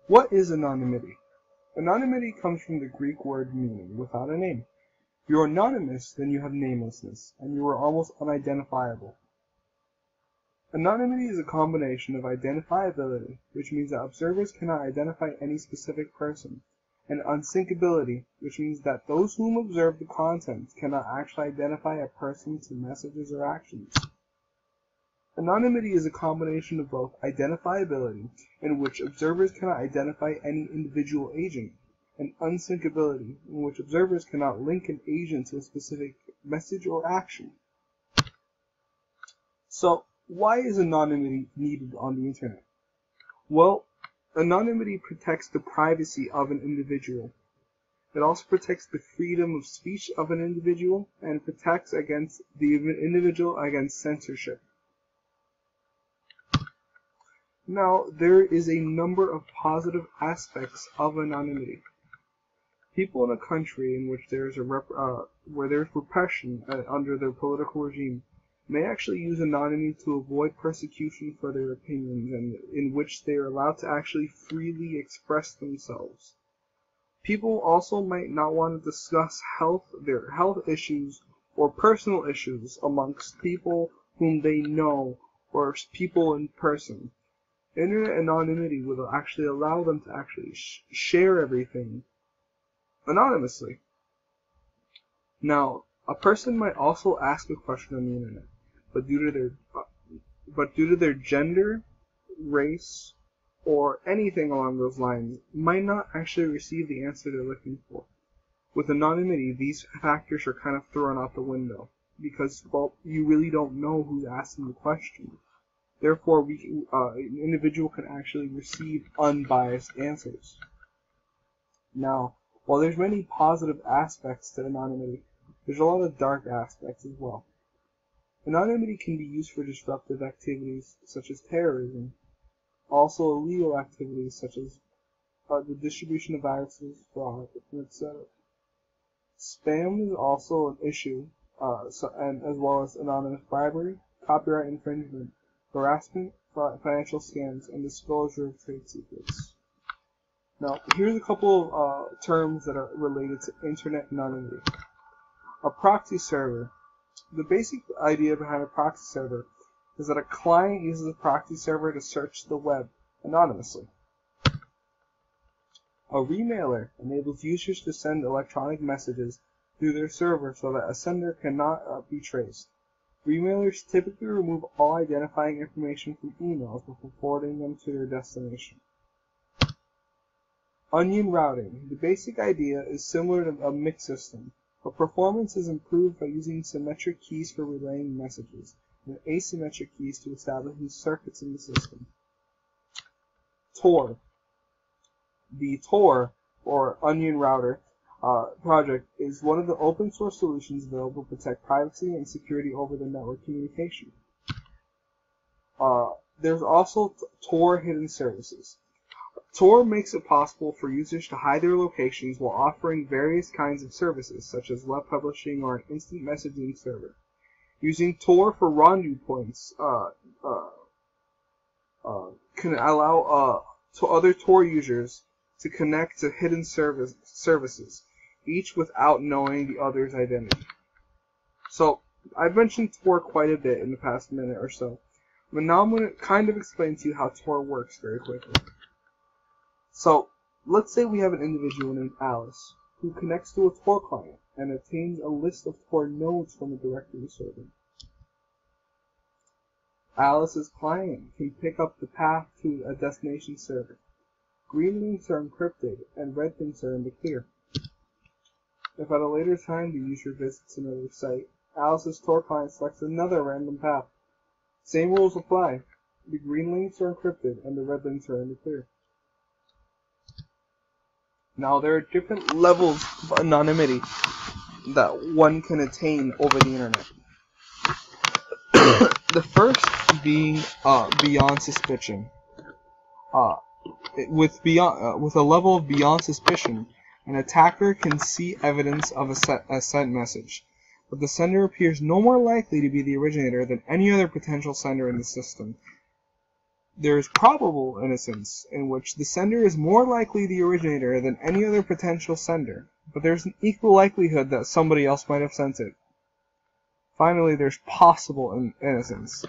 What is anonymity? Anonymity comes from the Greek word meaning without a name. If you're anonymous, then you have namelessness, and you are almost unidentifiable. Anonymity is a combination of identifiability, which means that observers cannot identify any specific person, and unsyncability, which means that those whom observe the content cannot actually identify a person's messages or actions. Anonymity is a combination of both identifiability, in which observers cannot identify any individual agent, and unsyncability, in which observers cannot link an agent to a specific message or action. So, why is anonymity needed on the internet? Well, anonymity protects the privacy of an individual. It also protects the freedom of speech of an individual, and protects against the individual against censorship. Now, there is a number of positive aspects of anonymity. People in a country in which there is where there is repression under their political regime may actually use anonymity to avoid persecution for their opinions, and in which they are allowed to actually freely express themselves. People also might not want to discuss their health issues or personal issues amongst people whom they know or people in person. Internet anonymity will actually allow them to actually share everything anonymously. Now, a person might also ask a question on the internet, but due to their gender, race, or anything along those lines, might not actually receive the answer they're looking for. With anonymity, these factors are kind of thrown out the window, because, well, you really don't know who's asking the question. Therefore, an individual can actually receive unbiased answers. Now, while there's many positive aspects to anonymity, there's a lot of dark aspects as well. Anonymity can be used for disruptive activities such as terrorism, also illegal activities such as the distribution of viruses, fraud, etc. Spam is also an issue, and as well as anonymous bribery, copyright infringement, harassment, financial scams, and disclosure of trade secrets. Now, here's a couple of terms that are related to internet anonymity. A proxy server. The basic idea behind a proxy server is that a client uses a proxy server to search the web anonymously. A remailer enables users to send electronic messages through their server so that a sender cannot be traced. Remailers typically remove all identifying information from emails before forwarding them to their destination. Onion routing. The basic idea is similar to a mix system, but performance is improved by using symmetric keys for relaying messages, and asymmetric keys to establishing circuits in the system. Tor. The Tor, or Onion Router, project is one of the open source solutions available to protect privacy and security over the network communication. There's also Tor hidden services. Tor makes it possible for users to hide their locations while offering various kinds of services, such as web publishing or an instant messaging server. Using Tor for rendezvous points can allow other Tor users to connect to hidden services, each without knowing the other's identity. So, I've mentioned Tor quite a bit in the past minute or so, but now I'm going to kind of explain to you how Tor works very quickly. So, let's say we have an individual named Alice, who connects to a Tor client and obtains a list of Tor nodes from a directory server. Alice's client can pick up the path to a destination server. Green links are encrypted and red links are in the clear. If at a later time the user visits another site, Alice's Tor client selects another random path. Same rules apply. The green links are encrypted and the red links are in the clear. Now, there are different levels of anonymity that one can attain over the internet. The first being beyond suspicion. With a level of beyond suspicion, an attacker can see evidence of a sent message, but the sender appears no more likely to be the originator than any other potential sender in the system. There is probable innocence, in which the sender is more likely the originator than any other potential sender, but there's an equal likelihood that somebody else might have sent it. Finally, there's possible innocence,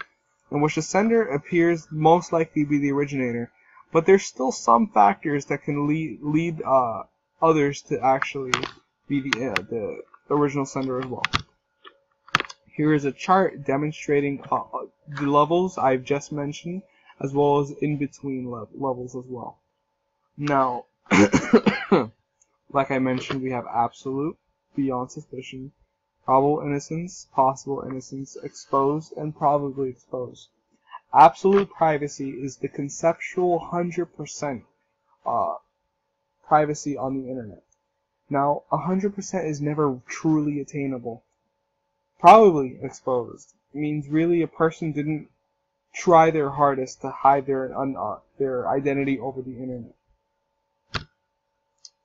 in which the sender appears most likely to be the originator, but there's still some factors that can lead others to actually be the original sender as well. Here is a chart demonstrating the levels I've just mentioned, as well as in-between levels as well. Now, like I mentioned, we have absolute, beyond suspicion, probable innocence, possible innocence, exposed, and probably exposed. Absolute privacy is the conceptual 100% privacy on the internet. Now, 100% is never truly attainable. Probably exposed means really a person didn't try their hardest to hide their identity over the internet.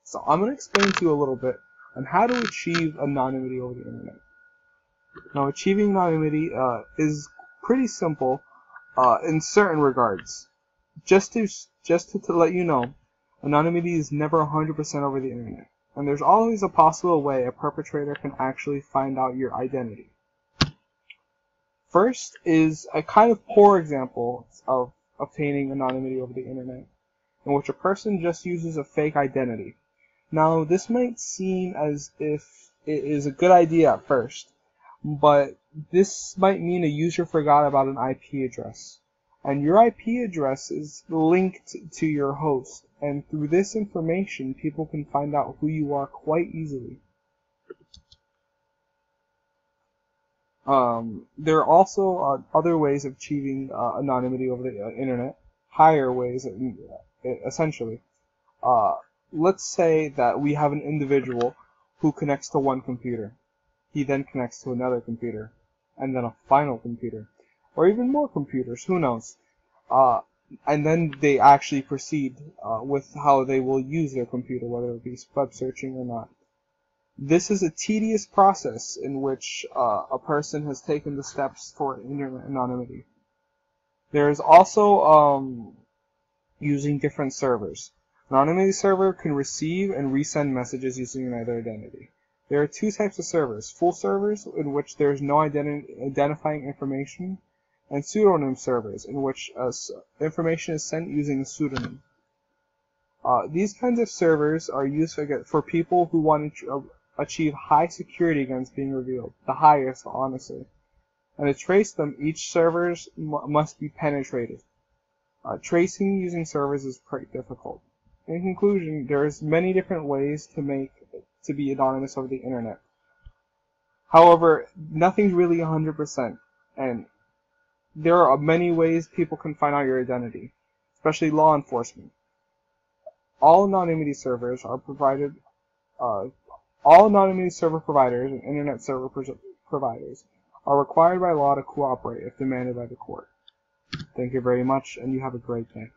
So I'm going to explain to you a little bit on how to achieve anonymity over the internet. Now, achieving anonymity is pretty simple in certain regards. Just to let you know, anonymity is never 100% over the internet, and there's always a possible way a perpetrator can actually find out your identity. First is a kind of poor example of obtaining anonymity over the internet, in which a person just uses a fake identity. Now, this might seem as if it is a good idea at first, but this might mean a user forgot about an IP address, and your IP address is linked to your host, and through this information, people can find out who you are quite easily. There are also other ways of achieving anonymity over the internet, higher ways, essentially. Let's say that we have an individual who connects to one computer. He then connects to another computer, and then a final computer, or even more computers, who knows. And then they actually proceed with how they will use their computer, whether it be web searching or not. This is a tedious process in which a person has taken the steps for internet anonymity. There is also using different servers. An anonymity server can receive and resend messages using another identity. There are two types of servers: full servers, in which there is no identifying information, and pseudonym servers, in which information is sent using a pseudonym. These kinds of servers are used for people who want to achieve high security against being revealed, the highest, honestly. And to trace them, each server must be penetrated. Tracing using servers is pretty difficult. In conclusion, there's many different ways to be anonymous over the internet. However, nothing's really 100%, and there are many ways people can find out your identity, especially law enforcement. All anonymity server providers and internet server providers are required by law to cooperate if demanded by the court. Thank you very much, and you have a great day.